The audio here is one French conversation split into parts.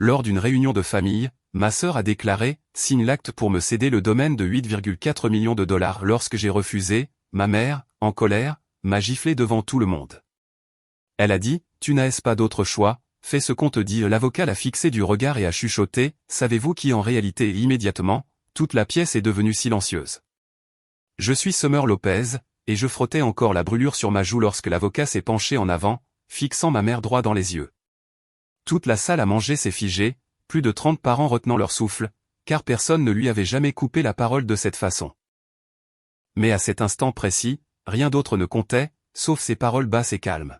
lors d'une réunion de famille, ma sœur a déclaré, signe l'acte pour me céder le domaine de 8,4 millions de dollars. Lorsque j'ai refusé, ma mère, en colère, m'a giflé devant tout le monde. Elle a dit, tu n'as pas d'autre choix, fais ce qu'on te dit. L'avocat l'a fixé du regard et a chuchoté, savez-vous qui en réalité? Immédiatement, toute la pièce est devenue silencieuse. Je suis Summer Lopez, et je frottais encore la brûlure sur ma joue lorsque l'avocat s'est penché en avant, fixant ma mère droit dans les yeux. Toute la salle à manger s'est figée, plus de 30 parents retenant leur souffle, car personne ne lui avait jamais coupé la parole de cette façon. Mais à cet instant précis, rien d'autre ne comptait, sauf ces paroles basses et calmes.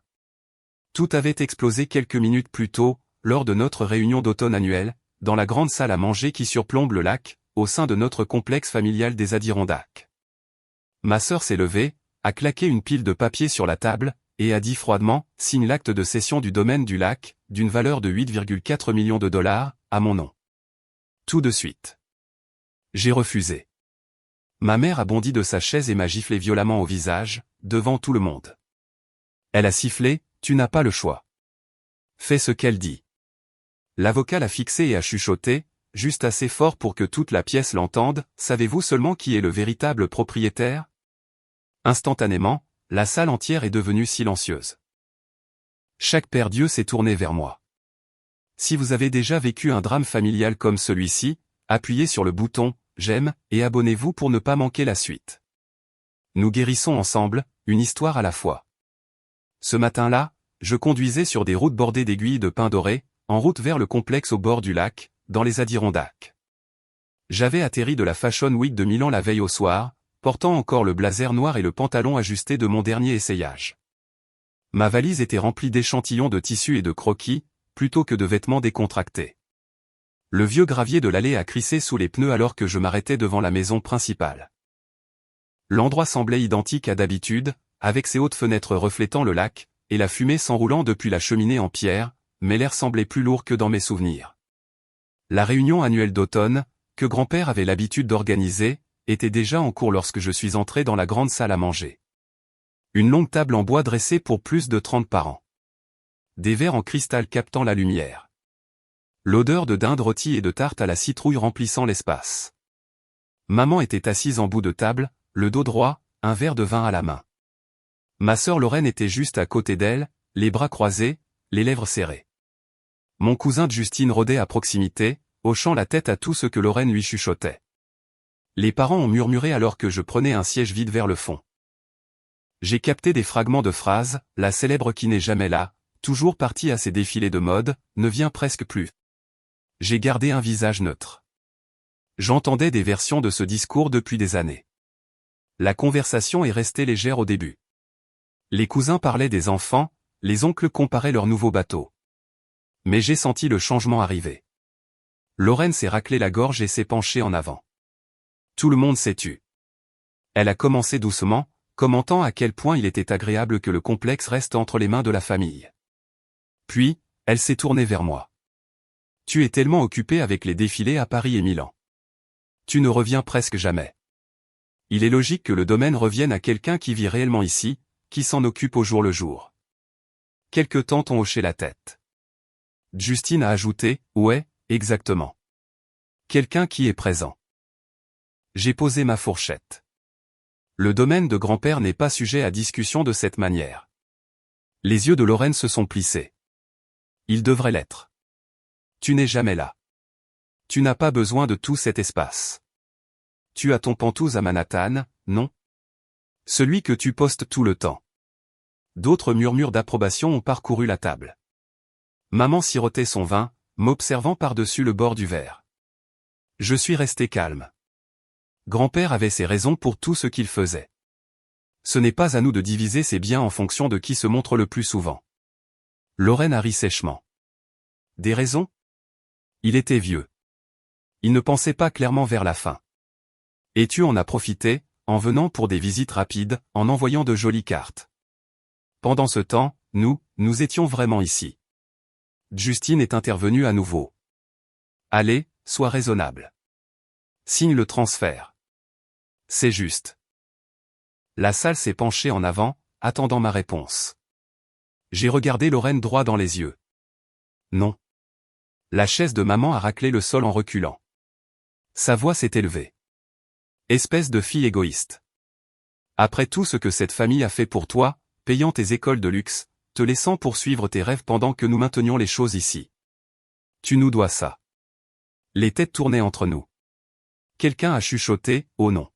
Tout avait explosé quelques minutes plus tôt, lors de notre réunion d'automne annuelle, dans la grande salle à manger qui surplombe le lac, au sein de notre complexe familial des Adirondacks. Ma sœur s'est levée, a claqué une pile de papier sur la table, et a dit froidement, signe l'acte de cession du domaine du lac, d'une valeur de 8,4 millions de dollars, à mon nom. Tout de suite. J'ai refusé. Ma mère a bondi de sa chaise et m'a giflé violemment au visage, devant tout le monde. Elle a sifflé, tu n'as pas le choix. Fais ce qu'elle dit. L'avocat l'a fixé et a chuchoté, juste assez fort pour que toute la pièce l'entende, savez-vous seulement qui est le véritable propriétaire? Instantanément, la salle entière est devenue silencieuse. Chaque père Dieu s'est tourné vers moi. Si vous avez déjà vécu un drame familial comme celui-ci, appuyez sur le bouton « J'aime » et abonnez-vous pour ne pas manquer la suite. Nous guérissons ensemble, une histoire à la fois. Ce matin-là, je conduisais sur des routes bordées d'aiguilles de pin doré, en route vers le complexe au bord du lac, dans les Adirondacks. J'avais atterri de la Fashion Week de Milan la veille au soir, portant encore le blazer noir et le pantalon ajusté de mon dernier essayage. Ma valise était remplie d'échantillons de tissus et de croquis, plutôt que de vêtements décontractés. Le vieux gravier de l'allée a crissé sous les pneus alors que je m'arrêtais devant la maison principale. L'endroit semblait identique à d'habitude, avec ses hautes fenêtres reflétant le lac, et la fumée s'enroulant depuis la cheminée en pierre, mais l'air semblait plus lourd que dans mes souvenirs. La réunion annuelle d'automne, que grand-père avait l'habitude d'organiser, était déjà en cours lorsque je suis entré dans la grande salle à manger. Une longue table en bois dressée pour plus de 30 parents. Des verres en cristal captant la lumière. L'odeur de dinde rôtie et de tarte à la citrouille remplissant l'espace. Maman était assise en bout de table, le dos droit, un verre de vin à la main. Ma sœur Lorraine était juste à côté d'elle, les bras croisés, les lèvres serrées. Mon cousin Justine rôdait à proximité, hochant la tête à tout ce que Lorraine lui chuchotait. Les parents ont murmuré alors que je prenais un siège vide vers le fond. J'ai capté des fragments de phrases, la célèbre qui n'est jamais là, toujours partie à ses défilés de mode, ne vient presque plus. J'ai gardé un visage neutre. J'entendais des versions de ce discours depuis des années. La conversation est restée légère au début. Les cousins parlaient des enfants, les oncles comparaient leurs nouveaux bateaux. Mais j'ai senti le changement arriver. Lorraine s'est raclé la gorge et s'est penchée en avant. Tout le monde s'est tu. Elle a commencé doucement, commentant à quel point il était agréable que le complexe reste entre les mains de la famille. Puis, elle s'est tournée vers moi. Tu es tellement occupé avec les défilés à Paris et Milan. Tu ne reviens presque jamais. Il est logique que le domaine revienne à quelqu'un qui vit réellement ici, qui s'en occupe au jour le jour. Quelques tantes ont hoché la tête. Justine a ajouté, ouais, exactement. Quelqu'un qui est présent. J'ai posé ma fourchette. Le domaine de grand-père n'est pas sujet à discussion de cette manière. Les yeux de Lorraine se sont plissés. Il devrait l'être. Tu n'es jamais là. Tu n'as pas besoin de tout cet espace. Tu as ton pantouse à Manhattan, non? Celui que tu postes tout le temps. D'autres murmures d'approbation ont parcouru la table. Maman sirotait son vin, m'observant par-dessus le bord du verre. Je suis resté calme. Grand-père avait ses raisons pour tout ce qu'il faisait. Ce n'est pas à nous de diviser ses biens en fonction de qui se montre le plus souvent. Lorraine a ri sèchement. Des raisons? Il était vieux. Il ne pensait pas clairement vers la fin. Et tu en as profité, en venant pour des visites rapides, en envoyant de jolies cartes. Pendant ce temps, nous étions vraiment ici. Justine est intervenue à nouveau. Allez, sois raisonnable. Signe le transfert. C'est juste. La salle s'est penchée en avant, attendant ma réponse. J'ai regardé Lorraine droit dans les yeux. Non. La chaise de maman a raclé le sol en reculant. Sa voix s'est élevée. Espèce de fille égoïste. Après tout ce que cette famille a fait pour toi, payant tes écoles de luxe, te laissant poursuivre tes rêves pendant que nous maintenions les choses ici. Tu nous dois ça. Les têtes tournaient entre nous. Quelqu'un a chuchoté, oh non.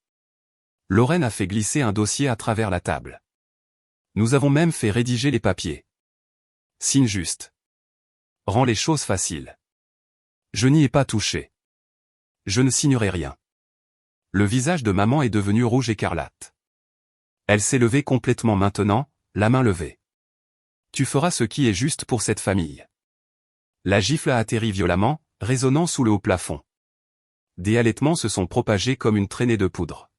Lorraine a fait glisser un dossier à travers la table. Nous avons même fait rédiger les papiers. Signe juste. Rends les choses faciles. Je n'y ai pas touché. Je ne signerai rien. Le visage de maman est devenu rouge écarlate. Elle s'est levée complètement maintenant, la main levée. Tu feras ce qui est juste pour cette famille. La gifle a atterri violemment, résonnant sous le haut plafond. Des halètements se sont propagés comme une traînée de poudre.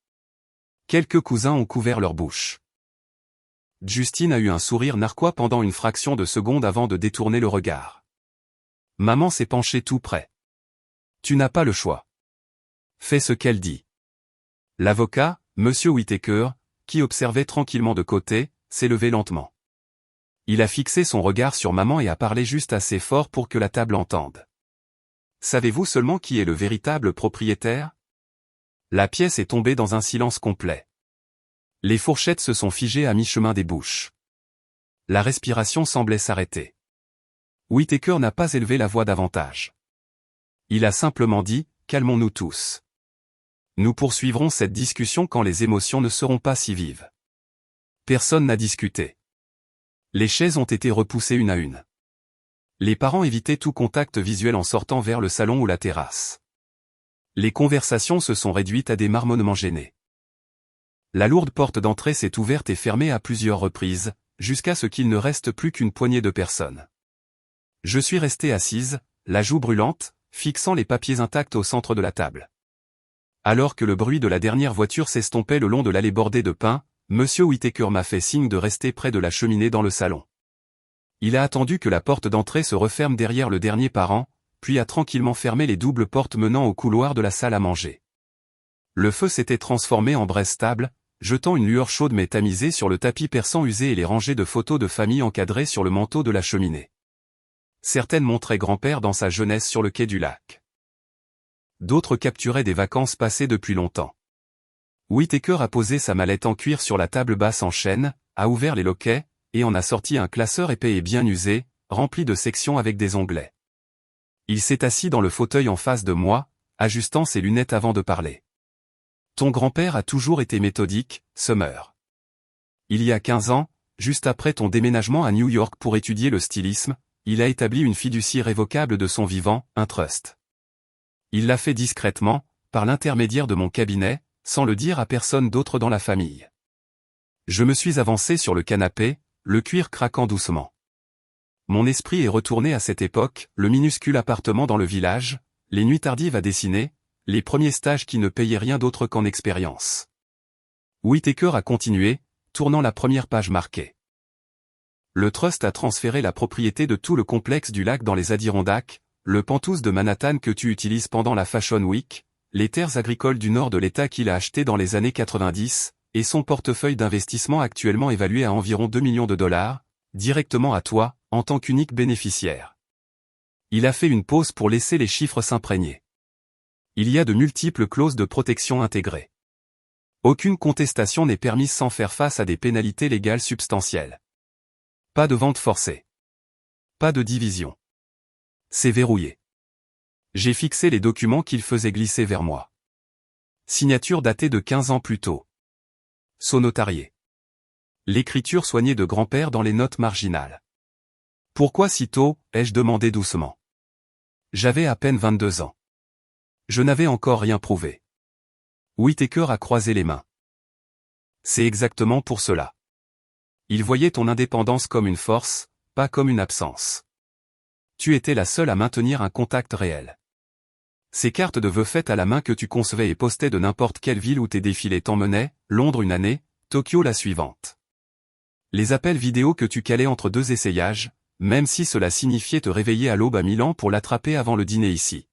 Quelques cousins ont couvert leur bouche. Justine a eu un sourire narquois pendant une fraction de seconde avant de détourner le regard. Maman s'est penchée tout près. Tu n'as pas le choix. Fais ce qu'elle dit. L'avocat, Monsieur Whittaker, qui observait tranquillement de côté, s'est levé lentement. Il a fixé son regard sur maman et a parlé juste assez fort pour que la table entende. Savez-vous seulement qui est le véritable propriétaire? La pièce est tombée dans un silence complet. Les fourchettes se sont figées à mi-chemin des bouches. La respiration semblait s'arrêter. Whittaker n'a pas élevé la voix davantage. Il a simplement dit, calmons-nous tous. Nous poursuivrons cette discussion quand les émotions ne seront pas si vives. Personne n'a discuté. Les chaises ont été repoussées une à une. Les parents évitaient tout contact visuel en sortant vers le salon ou la terrasse. Les conversations se sont réduites à des marmonnements gênés. La lourde porte d'entrée s'est ouverte et fermée à plusieurs reprises, jusqu'à ce qu'il ne reste plus qu'une poignée de personnes. Je suis restée assise, la joue brûlante, fixant les papiers intacts au centre de la table. Alors que le bruit de la dernière voiture s'estompait le long de l'allée bordée de pins, Monsieur Whittaker m'a fait signe de rester près de la cheminée dans le salon. Il a attendu que la porte d'entrée se referme derrière le dernier parent, puis a tranquillement fermé les doubles portes menant au couloir de la salle à manger. Le feu s'était transformé en braise stable, jetant une lueur chaude mais tamisée sur le tapis persan usé et les rangées de photos de famille encadrées sur le manteau de la cheminée. Certaines montraient grand-père dans sa jeunesse sur le quai du lac. D'autres capturaient des vacances passées depuis longtemps. Whittaker a posé sa mallette en cuir sur la table basse en chêne, a ouvert les loquets, et en a sorti un classeur épais et bien usé, rempli de sections avec des onglets. Il s'est assis dans le fauteuil en face de moi, ajustant ses lunettes avant de parler. Ton grand-père a toujours été méthodique, Summer. Il y a 15 ans, juste après ton déménagement à New York pour étudier le stylisme, il a établi une fiducie irrévocable de son vivant, un trust. Il l'a fait discrètement, par l'intermédiaire de mon cabinet, sans le dire à personne d'autre dans la famille. Je me suis avancé sur le canapé, le cuir craquant doucement. Mon esprit est retourné à cette époque, le minuscule appartement dans le village, les nuits tardives à dessiner, les premiers stages qui ne payaient rien d'autre qu'en expérience. Whittaker a continué, tournant la première page marquée. Le trust a transféré la propriété de tout le complexe du lac dans les Adirondacks, le penthouse de Manhattan que tu utilises pendant la Fashion Week, les terres agricoles du nord de l'État qu'il a achetées dans les années 90, et son portefeuille d'investissement actuellement évalué à environ 2 millions de dollars, directement à toi, en tant qu'unique bénéficiaire. Il a fait une pause pour laisser les chiffres s'imprégner. Il y a de multiples clauses de protection intégrées. Aucune contestation n'est permise sans faire face à des pénalités légales substantielles. Pas de vente forcée. Pas de division. C'est verrouillé. J'ai fixé les documents qu'il faisait glisser vers moi. Signature datée de 15 ans plus tôt. Sceau notarié. L'écriture soignée de grand-père dans les notes marginales. Pourquoi si tôt, ai-je demandé doucement. J'avais à peine 22 ans. Je n'avais encore rien prouvé. Whittaker a croisé les mains. C'est exactement pour cela. Il voyait ton indépendance comme une force, pas comme une absence. Tu étais la seule à maintenir un contact réel. Ces cartes de vœux faites à la main que tu concevais et postais de n'importe quelle ville où tes défilés t'emmenaient, Londres une année, Tokyo la suivante. Les appels vidéo que tu calais entre deux essayages, même si cela signifiait te réveiller à l'aube à Milan pour l'attraper avant le dîner ici.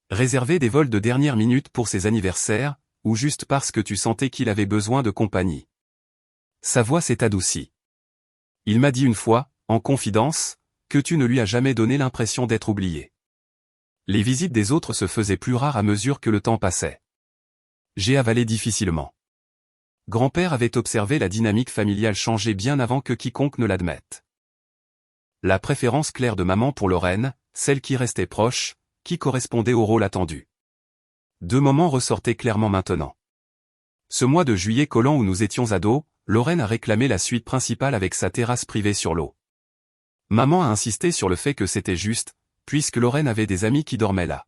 Réserver des vols de dernière minute pour ses anniversaires, ou juste parce que tu sentais qu'il avait besoin de compagnie. Sa voix s'est adoucie. Il m'a dit une fois, en confidence, que tu ne lui as jamais donné l'impression d'être oublié. Les visites des autres se faisaient plus rares à mesure que le temps passait. J'ai avalé difficilement. Grand-père avait observé la dynamique familiale changer bien avant que quiconque ne l'admette. La préférence claire de maman pour Lorraine, celle qui restait proche, qui correspondait au rôle attendu. Deux moments ressortaient clairement maintenant. Ce mois de juillet collant où nous étions ados, Lorraine a réclamé la suite principale avec sa terrasse privée sur l'eau. Maman a insisté sur le fait que c'était juste, puisque Lorraine avait des amis qui dormaient là.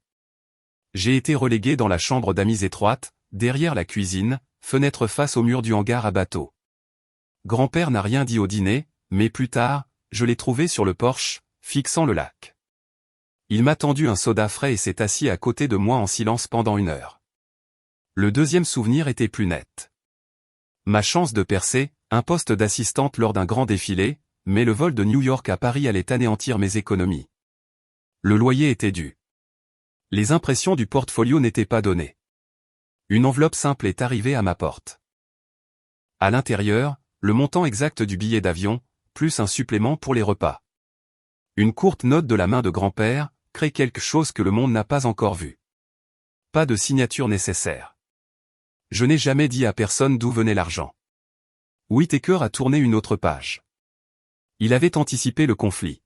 J'ai été relégué dans la chambre d'amis étroite, derrière la cuisine, fenêtre face au mur du hangar à bateau. Grand-père n'a rien dit au dîner, mais plus tard, je l'ai trouvé sur le porche, fixant le lac. Il m'a tendu un soda frais et s'est assis à côté de moi en silence pendant 1 heure. Le deuxième souvenir était plus net. Ma chance de percer, un poste d'assistante lors d'un grand défilé, mais le vol de New York à Paris allait anéantir mes économies. Le loyer était dû. Les impressions du portfolio n'étaient pas données. Une enveloppe simple est arrivée à ma porte. À l'intérieur, le montant exact du billet d'avion, plus un supplément pour les repas. Une courte note de la main de grand-père, crée quelque chose que le monde n'a pas encore vu. Pas de signature nécessaire. Je n'ai jamais dit à personne d'où venait l'argent. Whittaker a tourné une autre page. Il avait anticipé le conflit.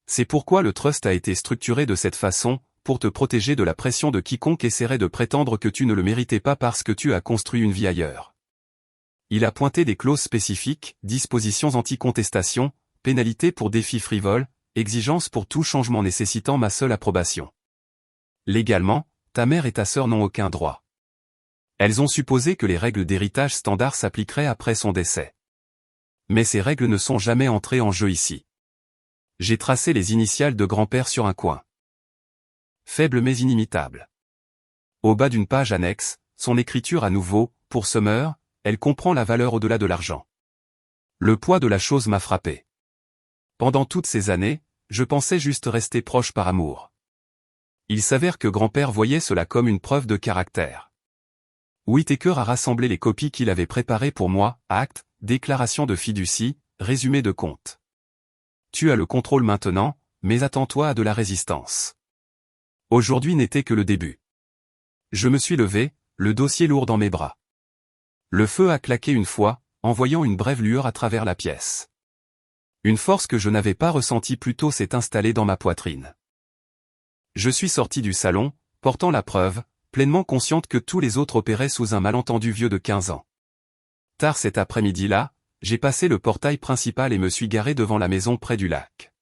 C'est pourquoi le trust a été structuré de cette façon, pour te protéger de la pression de quiconque essaierait de prétendre que tu ne le méritais pas parce que tu as construit une vie ailleurs. Il a pointé des clauses spécifiques, dispositions anti-contestation, pénalités pour défis frivoles, exigences pour tout changement nécessitant ma seule approbation. Légalement, ta mère et ta sœur n'ont aucun droit. Elles ont supposé que les règles d'héritage standard s'appliqueraient après son décès. Mais ces règles ne sont jamais entrées en jeu ici. J'ai tracé les initiales de grand-père sur un coin. Faible mais inimitable. Au bas d'une page annexe, son écriture à nouveau, pour Summer, elle comprend la valeur au-delà de l'argent. Le poids de la chose m'a frappé. Pendant toutes ces années, je pensais juste rester proche par amour. Il s'avère que grand-père voyait cela comme une preuve de caractère. Whittaker a rassemblé les copies qu'il avait préparées pour moi, acte, déclaration de fiducie, résumé de compte. Tu as le contrôle maintenant, mais attends-toi à de la résistance. Aujourd'hui n'était que le début. Je me suis levé, le dossier lourd dans mes bras. Le feu a claqué une fois, envoyant une brève lueur à travers la pièce. Une force que je n'avais pas ressentie plus tôt s'est installée dans ma poitrine. Je suis sorti du salon, portant la preuve, pleinement consciente que tous les autres opéraient sous un malentendu vieux de 15 ans. Tard cet après-midi-là, j'ai passé le portail principal et me suis garé devant la maison près du lac.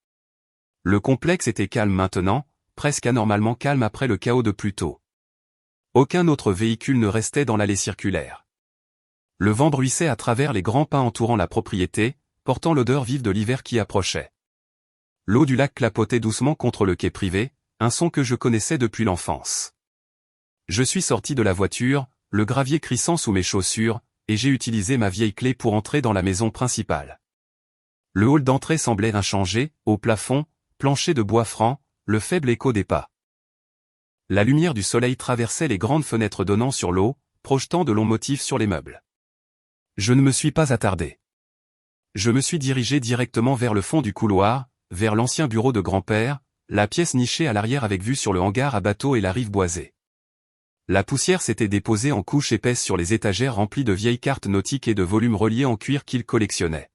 Le complexe était calme maintenant, presque anormalement calme après le chaos de plus tôt. Aucun autre véhicule ne restait dans l'allée circulaire. Le vent bruissait à travers les grands pins entourant la propriété, portant l'odeur vive de l'hiver qui approchait. L'eau du lac clapotait doucement contre le quai privé, un son que je connaissais depuis l'enfance. Je suis sorti de la voiture, le gravier crissant sous mes chaussures, et j'ai utilisé ma vieille clé pour entrer dans la maison principale. Le hall d'entrée semblait inchangé, au plafond, plancher de bois franc, le faible écho des pas. La lumière du soleil traversait les grandes fenêtres donnant sur l'eau, projetant de longs motifs sur les meubles. Je ne me suis pas attardé. Je me suis dirigé directement vers le fond du couloir, vers l'ancien bureau de grand-père, la pièce nichée à l'arrière avec vue sur le hangar à bateau et la rive boisée. La poussière s'était déposée en couches épaisses sur les étagères remplies de vieilles cartes nautiques et de volumes reliés en cuir qu'il collectionnait.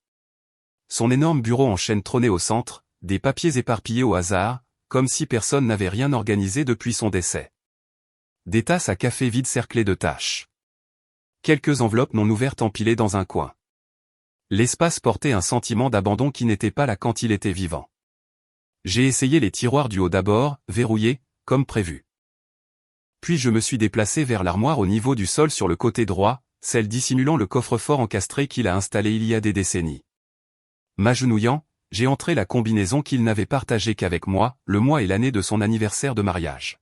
Son énorme bureau en chêne trônait au centre, des papiers éparpillés au hasard, comme si personne n'avait rien organisé depuis son décès. Des tasses à café vides cerclées de taches. Quelques enveloppes non ouvertes empilées dans un coin. L'espace portait un sentiment d'abandon qui n'était pas là quand il était vivant. J'ai essayé les tiroirs du haut d'abord, verrouillés, comme prévu. Puis je me suis déplacé vers l'armoire au niveau du sol sur le côté droit, celle dissimulant le coffre-fort encastré qu'il a installé il y a des décennies. M'agenouillant, j'ai entré la combinaison qu'il n'avait partagée qu'avec moi, le mois et l'année de son anniversaire de mariage.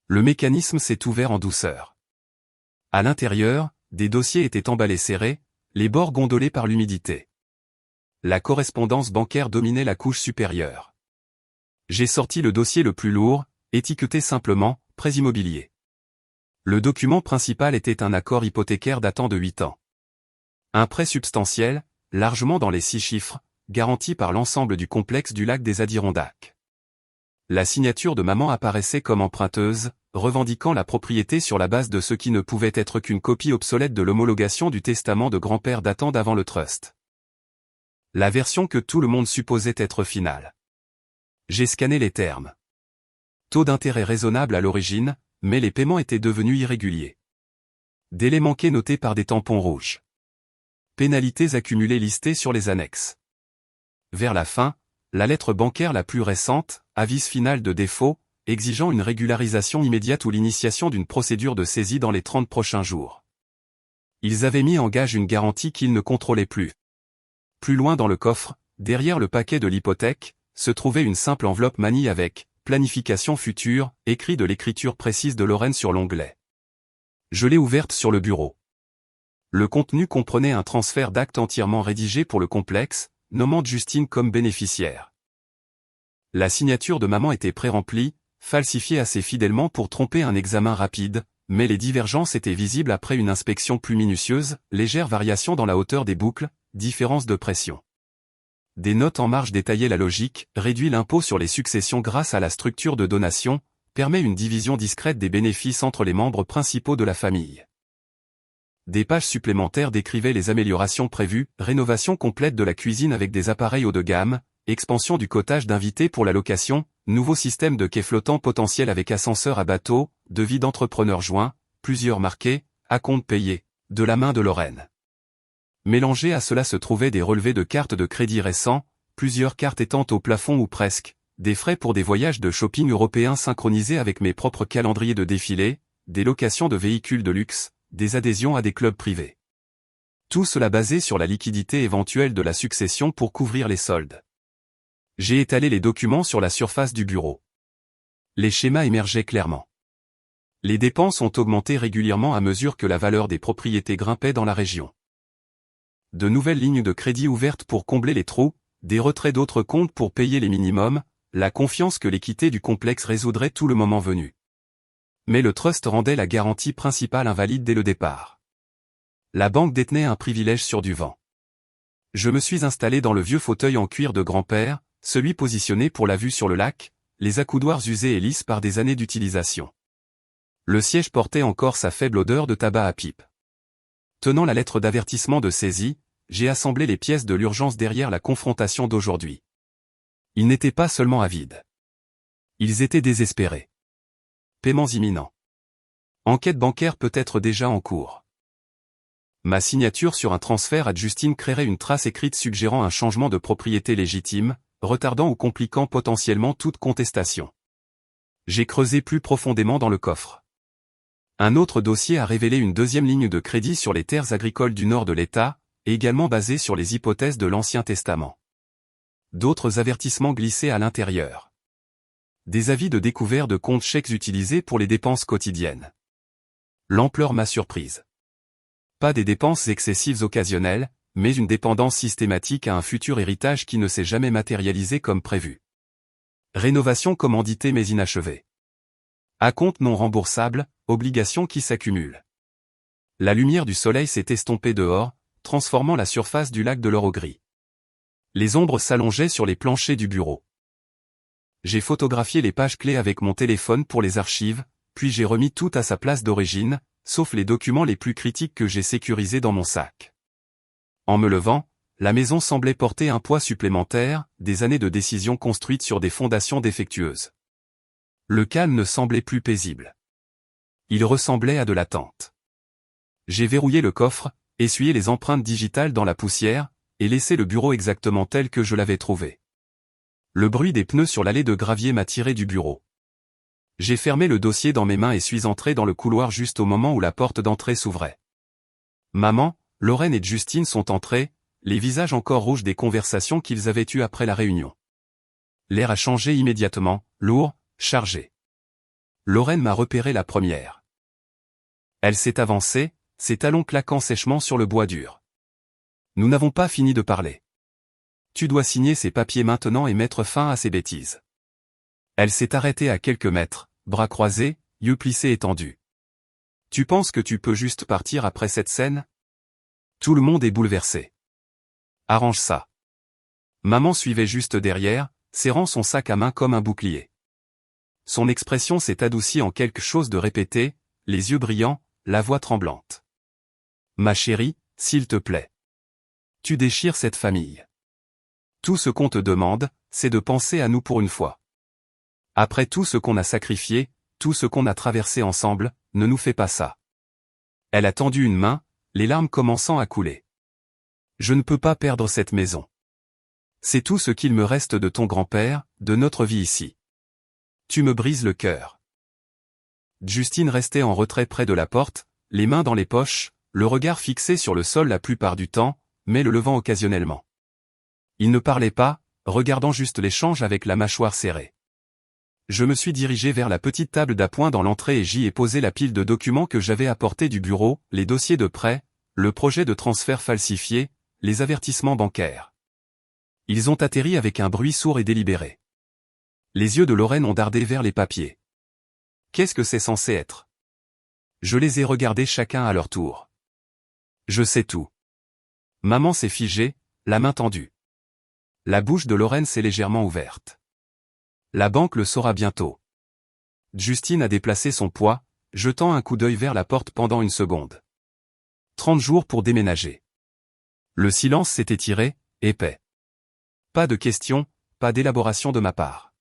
Le mécanisme s'est ouvert en douceur. À l'intérieur, des dossiers étaient emballés serrés, les bords gondolés par l'humidité. La correspondance bancaire dominait la couche supérieure. J'ai sorti le dossier le plus lourd, étiqueté simplement « Prêt immobilier ». Le document principal était un accord hypothécaire datant de 8 ans. Un prêt substantiel, largement dans les 6 chiffres, garanti par l'ensemble du complexe du lac des Adirondacks. La signature de maman apparaissait comme emprunteuse, revendiquant la propriété sur la base de ce qui ne pouvait être qu'une copie obsolète de l'homologation du testament de grand-père datant d'avant le trust. La version que tout le monde supposait être finale. J'ai scanné les termes. Taux d'intérêt raisonnable à l'origine, mais les paiements étaient devenus irréguliers. Délais manqués notés par des tampons rouges. Pénalités accumulées listées sur les annexes. Vers la fin, la lettre bancaire la plus récente, avis final de défaut, exigeant une régularisation immédiate ou l'initiation d'une procédure de saisie dans les 30 prochains jours. Ils avaient mis en gage une garantie qu'ils ne contrôlaient plus. Plus loin dans le coffre, derrière le paquet de l'hypothèque, se trouvait une simple enveloppe manie avec « Planification future » écrit de l'écriture précise de Lorraine sur l'onglet. Je l'ai ouverte sur le bureau. Le contenu comprenait un transfert d'actes entièrement rédigé pour le complexe, nommant Justine comme bénéficiaire. La signature de maman était pré-remplie, falsifiée assez fidèlement pour tromper un examen rapide, mais les divergences étaient visibles après une inspection plus minutieuse, légères variations dans la hauteur des boucles, différence de pression. Des notes en marge détaillaient la logique, réduit l'impôt sur les successions grâce à la structure de donation, permet une division discrète des bénéfices entre les membres principaux de la famille. Des pages supplémentaires décrivaient les améliorations prévues, rénovation complète de la cuisine avec des appareils haut de gamme, expansion du cottage d'invités pour la location, nouveau système de quai flottant potentiel avec ascenseur à bateau, devis d'entrepreneur joint, plusieurs marqués, acompte payé, de la main de Lorraine. Mélangés à cela se trouvaient des relevés de cartes de crédit récents, plusieurs cartes étant au plafond ou presque, des frais pour des voyages de shopping européens synchronisés avec mes propres calendriers de défilé, des locations de véhicules de luxe, des adhésions à des clubs privés. Tout cela basé sur la liquidité éventuelle de la succession pour couvrir les soldes. J'ai étalé les documents sur la surface du bureau. Les schémas émergeaient clairement. Les dépenses ont augmenté régulièrement à mesure que la valeur des propriétés grimpait dans la région. De nouvelles lignes de crédit ouvertes pour combler les trous, des retraits d'autres comptes pour payer les minimums, la confiance que l'équité du complexe résoudrait tout le moment venu. Mais le trust rendait la garantie principale invalide dès le départ. La banque détenait un privilège sur du vent. Je me suis installé dans le vieux fauteuil en cuir de grand-père, celui positionné pour la vue sur le lac, les accoudoirs usés et lisses par des années d'utilisation. Le siège portait encore sa faible odeur de tabac à pipe. Tenant la lettre d'avertissement de saisie, j'ai assemblé les pièces de l'urgence derrière la confrontation d'aujourd'hui. Ils n'étaient pas seulement avides. Ils étaient désespérés. Paiements imminents. Enquête bancaire peut-être déjà en cours. Ma signature sur un transfert à Justine créerait une trace écrite suggérant un changement de propriété légitime, retardant ou compliquant potentiellement toute contestation. J'ai creusé plus profondément dans le coffre. Un autre dossier a révélé une deuxième ligne de crédit sur les terres agricoles du nord de l'État, également basée sur les hypothèses de l'Ancien Testament. D'autres avertissements glissaient à l'intérieur. Des avis de découvert de comptes chèques utilisés pour les dépenses quotidiennes. L'ampleur m'a surprise. Pas des dépenses excessives occasionnelles, mais une dépendance systématique à un futur héritage qui ne s'est jamais matérialisé comme prévu. Rénovation commanditée mais inachevée. Acompte non remboursable, obligations qui s'accumulent. La lumière du soleil s'est estompée dehors, transformant la surface du lac de l'or au gris. Les ombres s'allongeaient sur les planchers du bureau. J'ai photographié les pages clés avec mon téléphone pour les archives, puis j'ai remis tout à sa place d'origine, sauf les documents les plus critiques que j'ai sécurisés dans mon sac. En me levant, la maison semblait porter un poids supplémentaire, des années de décisions construites sur des fondations défectueuses. Le calme ne semblait plus paisible. Il ressemblait à de l'attente. J'ai verrouillé le coffre, essuyé les empreintes digitales dans la poussière, et laissé le bureau exactement tel que je l'avais trouvé. Le bruit des pneus sur l'allée de gravier m'a tiré du bureau. J'ai fermé le dossier dans mes mains et suis entré dans le couloir juste au moment où la porte d'entrée s'ouvrait. Maman, Lorraine et Justine sont entrés, les visages encore rouges des conversations qu'ils avaient eues après la réunion. L'air a changé immédiatement, lourd, chargé. Lorraine m'a repéré la première. Elle s'est avancée, ses talons claquant sèchement sur le bois dur. Nous n'avons pas fini de parler. Tu dois signer ces papiers maintenant et mettre fin à ces bêtises. Elle s'est arrêtée à quelques mètres, bras croisés, yeux plissés et tendus. Tu penses que tu peux juste partir après cette scène? Tout le monde est bouleversé. Arrange ça. Maman suivait juste derrière, serrant son sac à main comme un bouclier. Son expression s'est adoucie en quelque chose de répété, les yeux brillants, la voix tremblante. Ma chérie, s'il te plaît. Tu déchires cette famille. Tout ce qu'on te demande, c'est de penser à nous pour une fois. Après tout ce qu'on a sacrifié, tout ce qu'on a traversé ensemble, ne nous fais pas ça. Elle a tendu une main, les larmes commençant à couler. Je ne peux pas perdre cette maison. C'est tout ce qu'il me reste de ton grand-père, de notre vie ici. Tu me brises le cœur. Justine restait en retrait près de la porte, les mains dans les poches, le regard fixé sur le sol la plupart du temps, mais le levant occasionnellement. Il ne parlait pas, regardant juste l'échange avec la mâchoire serrée. Je me suis dirigé vers la petite table d'appoint dans l'entrée et j'y ai posé la pile de documents que j'avais apportés du bureau, les dossiers de prêt, le projet de transfert falsifié, les avertissements bancaires. Ils ont atterri avec un bruit sourd et délibéré. Les yeux de Lorraine ont dardé vers les papiers. Qu'est-ce que c'est censé être? Je les ai regardés chacun à leur tour. Je sais tout. Maman s'est figée, la main tendue. La bouche de Lorraine s'est légèrement ouverte. La banque le saura bientôt. Justine a déplacé son poids, jetant un coup d'œil vers la porte pendant une seconde. 30 jours pour déménager. Le silence s'est étiré, épais. Pas de questions, pas d'élaboration de ma part.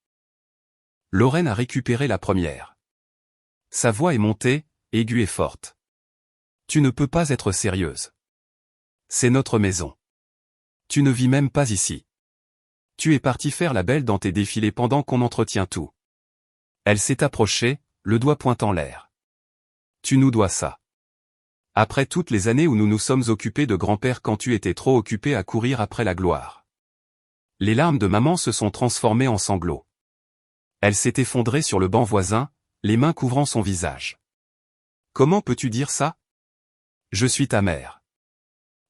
Lorraine a récupéré la première. Sa voix est montée, aiguë et forte. Tu ne peux pas être sérieuse. C'est notre maison. Tu ne vis même pas ici. Tu es parti faire la belle dans tes défilés pendant qu'on entretient tout. Elle s'est approchée, le doigt pointant l'air. Tu nous dois ça. Après toutes les années où nous nous sommes occupés de grand-père quand tu étais trop occupé à courir après la gloire. Les larmes de maman se sont transformées en sanglots. Elle s'est effondrée sur le banc voisin, les mains couvrant son visage. Comment peux-tu dire ça? Je suis ta mère.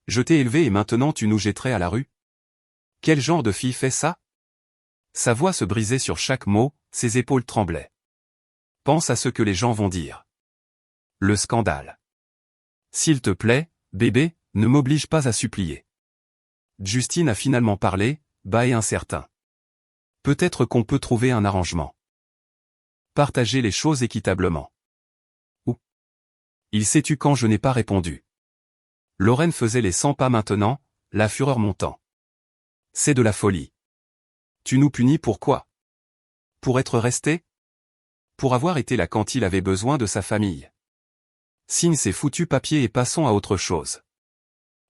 Je t'ai élevé et maintenant tu nous jetterais à la rue? Quel genre de fille fait ça? Sa voix se brisait sur chaque mot, ses épaules tremblaient. Pense à ce que les gens vont dire. Le scandale. S'il te plaît, bébé, ne m'oblige pas à supplier. Justine a finalement parlé, bas et incertain. Peut-être qu'on peut trouver un arrangement. Partager les choses équitablement. Ou. Il s'est tu quand je n'ai pas répondu. Lorraine faisait les 100 pas maintenant, la fureur montant. C'est de la folie. Tu nous punis pourquoi? Pour être resté? Pour avoir été là quand il avait besoin de sa famille. Signe ces foutus papiers et passons à autre chose.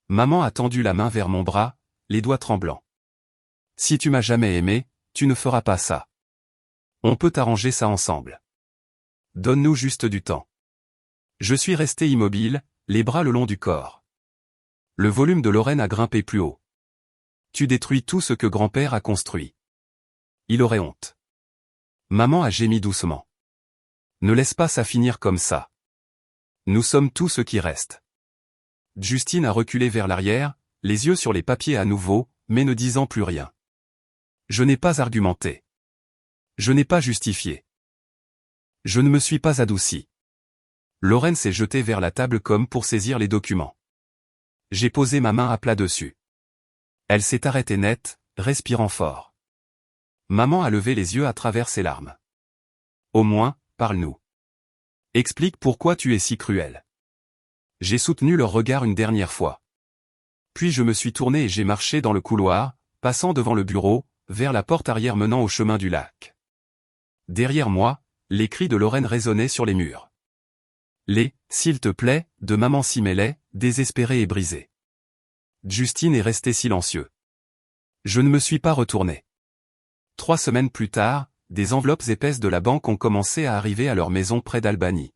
Maman a tendu la main vers mon bras, les doigts tremblants. Si tu m'as jamais aimé, tu ne feras pas ça. On peut arranger ça ensemble. Donne-nous juste du temps. Je suis resté immobile, les bras le long du corps. Le volume de Lorraine a grimpé plus haut. Tu détruis tout ce que grand-père a construit. Il aurait honte. Maman a gémi doucement. Ne laisse pas ça finir comme ça. Nous sommes tout ce qui reste. Justine a reculé vers l'arrière, les yeux sur les papiers à nouveau, mais ne disant plus rien. Je n'ai pas argumenté. Je n'ai pas justifié. Je ne me suis pas adouci. Lorraine s'est jetée vers la table comme pour saisir les documents. J'ai posé ma main à plat dessus. Elle s'est arrêtée net, respirant fort. Maman a levé les yeux à travers ses larmes. Au moins, parle-nous. Explique pourquoi tu es si cruel. J'ai soutenu leur regard une dernière fois. Puis je me suis tourné et j'ai marché dans le couloir, passant devant le bureau, vers la porte arrière menant au chemin du lac. Derrière moi, les cris de Lorraine résonnaient sur les murs. S'il te plaît, de maman s'y mêlait, désespérée et brisée. Justine est restée silencieux. Je ne me suis pas retourné. 3 semaines plus tard, des enveloppes épaisses de la banque ont commencé à arriver à leur maison près d'Albany.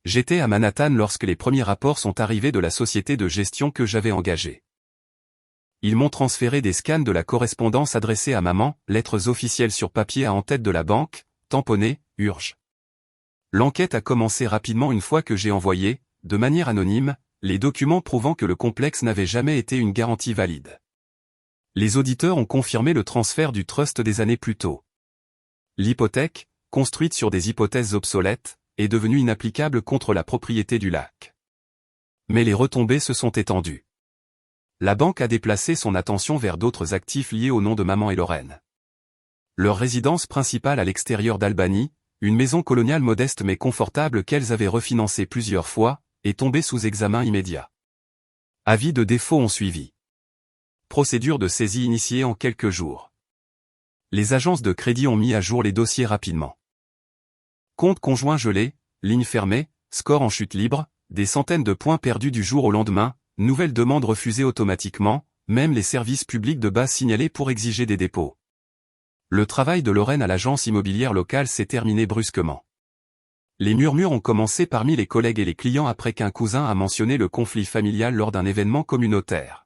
J'étais à Manhattan lorsque les premiers rapports sont arrivés de la société de gestion que j'avais engagée. Ils m'ont transféré des scans de la correspondance adressée à maman, lettres officielles sur papier à en-tête de la banque, tamponnées, urge. L'enquête a commencé rapidement une fois que j'ai envoyé, de manière anonyme, les documents prouvant que le complexe n'avait jamais été une garantie valide. Les auditeurs ont confirmé le transfert du trust des années plus tôt. L'hypothèque, construite sur des hypothèses obsolètes, est devenue inapplicable contre la propriété du lac. Mais les retombées se sont étendues. La banque a déplacé son attention vers d'autres actifs liés au nom de maman et Lorraine. Leur résidence principale à l'extérieur d'Albanie, une maison coloniale modeste mais confortable qu'elles avaient refinancée plusieurs fois, est tombée sous examen immédiat. Avis de défaut ont suivi. Procédure de saisie initiée en quelques jours. Les agences de crédit ont mis à jour les dossiers rapidement. Compte conjoint gelé, ligne fermée, score en chute libre, des centaines de points perdus du jour au lendemain, nouvelles demandes refusées automatiquement, même les services publics de base signalés pour exiger des dépôts. Le travail de Lorraine à l'agence immobilière locale s'est terminé brusquement. Les murmures ont commencé parmi les collègues et les clients après qu'un cousin a mentionné le conflit familial lors d'un événement communautaire.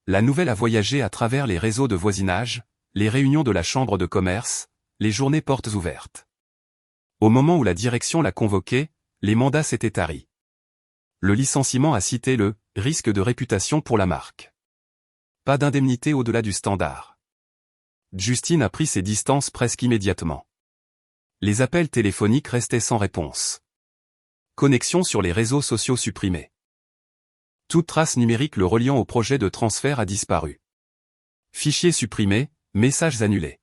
La nouvelle a voyagé à travers les réseaux de voisinage, les réunions de la chambre de commerce, les journées portes ouvertes. Au moment où la direction l'a convoqué, les mandats s'étaient taris. Le licenciement a cité le « risque de réputation pour la marque ». Pas d'indemnité au-delà du standard. Justine a pris ses distances presque immédiatement. Les appels téléphoniques restaient sans réponse. Connexion sur les réseaux sociaux supprimée. Toute trace numérique le reliant au projet de transfert a disparu. Fichiers supprimés, messages annulés.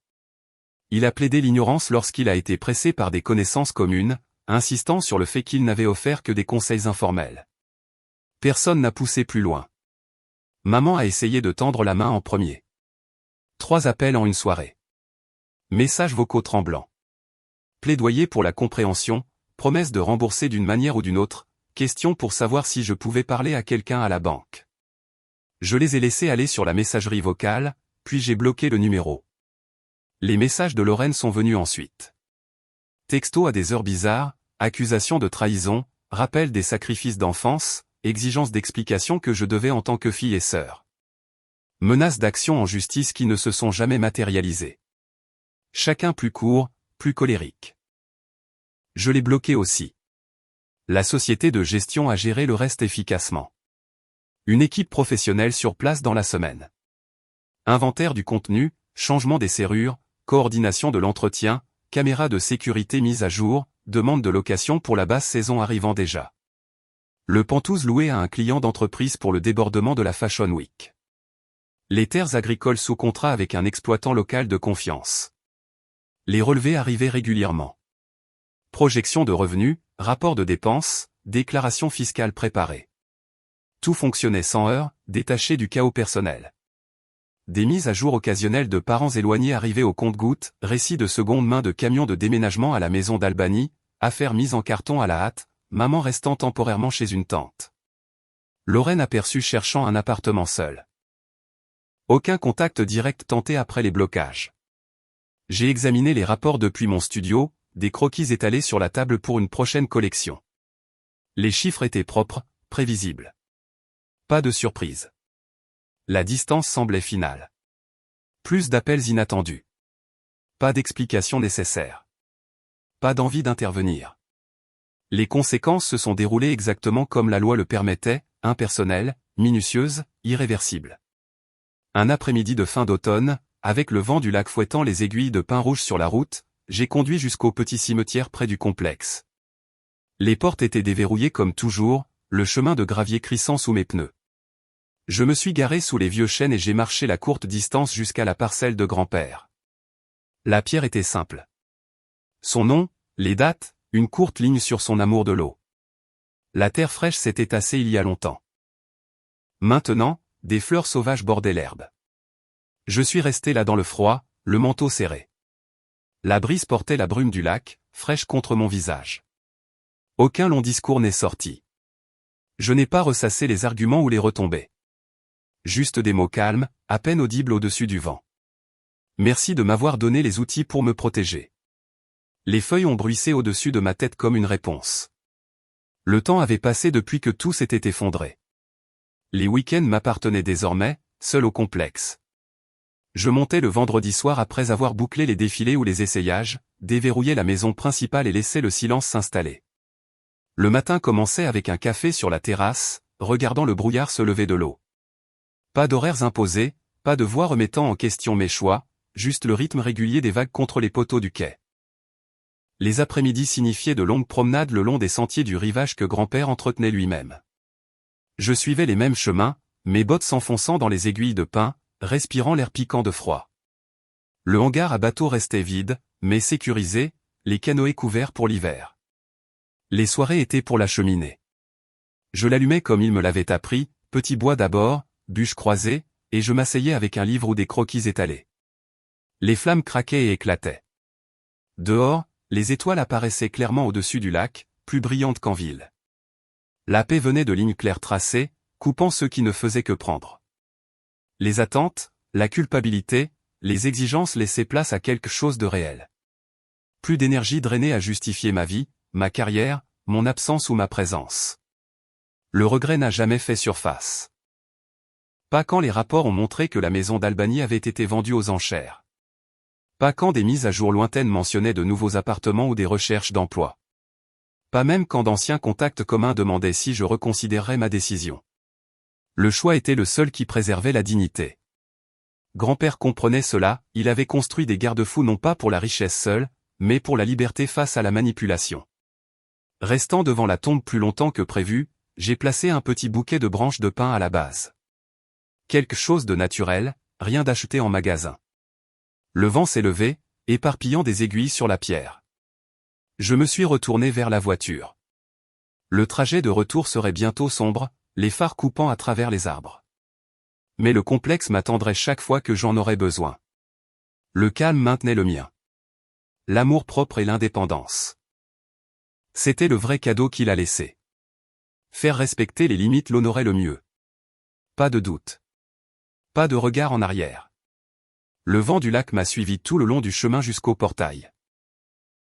Il a plaidé l'ignorance lorsqu'il a été pressé par des connaissances communes, insistant sur le fait qu'il n'avait offert que des conseils informels. Personne n'a poussé plus loin. Maman a essayé de tendre la main en premier. 3 appels en une soirée. Messages vocaux tremblants. Plaidoyer pour la compréhension, promesse de rembourser d'une manière ou d'une autre, question pour savoir si je pouvais parler à quelqu'un à la banque. Je les ai laissés aller sur la messagerie vocale, puis j'ai bloqué le numéro. Les messages de Lorraine sont venus ensuite. Texto à des heures bizarres, accusations de trahison, rappel des sacrifices d'enfance, exigence d'explications que je devais en tant que fille et sœur. Menaces d'action en justice qui ne se sont jamais matérialisées. Chacun plus court, plus colérique. Je l'ai bloqué aussi. La société de gestion a géré le reste efficacement. Une équipe professionnelle sur place dans la semaine. Inventaire du contenu, changement des serrures, coordination de l'entretien, caméra de sécurité mise à jour, demande de location pour la basse saison arrivant déjà. Le Penthouse loué à un client d'entreprise pour le débordement de la Fashion Week. Les terres agricoles sous contrat avec un exploitant local de confiance. Les relevés arrivaient régulièrement. Projection de revenus, rapport de dépenses, déclaration fiscale préparée. Tout fonctionnait sans heurts, détaché du chaos personnel. Des mises à jour occasionnelles de parents éloignés arrivés au compte-gouttes, récits de seconde main de camions de déménagement à la maison d'Albanie, affaires mises en carton à la hâte, maman restant temporairement chez une tante. Lorraine aperçue cherchant un appartement seul. Aucun contact direct tenté après les blocages. J'ai examiné les rapports depuis mon studio, des croquis étalés sur la table pour une prochaine collection. Les chiffres étaient propres, prévisibles. Pas de surprise. La distance semblait finale. Plus d'appels inattendus. Pas d'explication nécessaire. Pas d'envie d'intervenir. Les conséquences se sont déroulées exactement comme la loi le permettait, impersonnelles, minutieuses, irréversibles. Un après-midi de fin d'automne, avec le vent du lac fouettant les aiguilles de pin rouge sur la route, j'ai conduit jusqu'au petit cimetière près du complexe. Les portes étaient déverrouillées comme toujours, le chemin de gravier crissant sous mes pneus. Je me suis garé sous les vieux chênes et j'ai marché la courte distance jusqu'à la parcelle de grand-père. La pierre était simple. Son nom, les dates, une courte ligne sur son amour de l'eau. La terre fraîche s'était tassée il y a longtemps. Maintenant, des fleurs sauvages bordaient l'herbe. Je suis resté là dans le froid, le manteau serré. La brise portait la brume du lac, fraîche contre mon visage. Aucun long discours n'est sorti. Je n'ai pas ressassé les arguments ou les retombées. Juste des mots calmes, à peine audibles au-dessus du vent. Merci de m'avoir donné les outils pour me protéger. Les feuilles ont bruissé au-dessus de ma tête comme une réponse. Le temps avait passé depuis que tout s'était effondré. Les week-ends m'appartenaient désormais, seul au complexe. Je montais le vendredi soir après avoir bouclé les défilés ou les essayages, déverrouillé la maison principale et laissé le silence s'installer. Le matin commençait avec un café sur la terrasse, regardant le brouillard se lever de l'eau. Pas d'horaires imposés, pas de voix remettant en question mes choix, juste le rythme régulier des vagues contre les poteaux du quai. Les après-midi signifiaient de longues promenades le long des sentiers du rivage que grand-père entretenait lui-même. Je suivais les mêmes chemins, mes bottes s'enfonçant dans les aiguilles de pin, respirant l'air piquant de froid. Le hangar à bateaux restait vide, mais sécurisé, les canoës couverts pour l'hiver. Les soirées étaient pour la cheminée. Je l'allumais comme il me l'avait appris, petit bois d'abord, bûche croisée, et je m'asseyais avec un livre ou des croquis étalés. Les flammes craquaient et éclataient. Dehors, les étoiles apparaissaient clairement au-dessus du lac, plus brillantes qu'en ville. La paix venait de lignes claires tracées, coupant ceux qui ne faisaient que prendre. Les attentes, la culpabilité, les exigences laissaient place à quelque chose de réel. Plus d'énergie drainée à justifier ma vie, ma carrière, mon absence ou ma présence. Le regret n'a jamais fait surface. Pas quand les rapports ont montré que la maison d'Albany avait été vendue aux enchères. Pas quand des mises à jour lointaines mentionnaient de nouveaux appartements ou des recherches d'emploi. Pas même quand d'anciens contacts communs demandaient si je reconsidérerais ma décision. Le choix était le seul qui préservait la dignité. Grand-père comprenait cela, il avait construit des garde-fous non pas pour la richesse seule, mais pour la liberté face à la manipulation. Restant devant la tombe plus longtemps que prévu, j'ai placé un petit bouquet de branches de pin à la base. Quelque chose de naturel, rien d'acheté en magasin. Le vent s'est levé, éparpillant des aiguilles sur la pierre. Je me suis retourné vers la voiture. Le trajet de retour serait bientôt sombre, les phares coupant à travers les arbres. Mais le complexe m'attendrait chaque fois que j'en aurais besoin. Le calme maintenait le mien. L'amour-propre et l'indépendance. C'était le vrai cadeau qu'il a laissé. Faire respecter les limites l'honorait le mieux. Pas de doute. Pas de regard en arrière. Le vent du lac m'a suivi tout le long du chemin jusqu'au portail.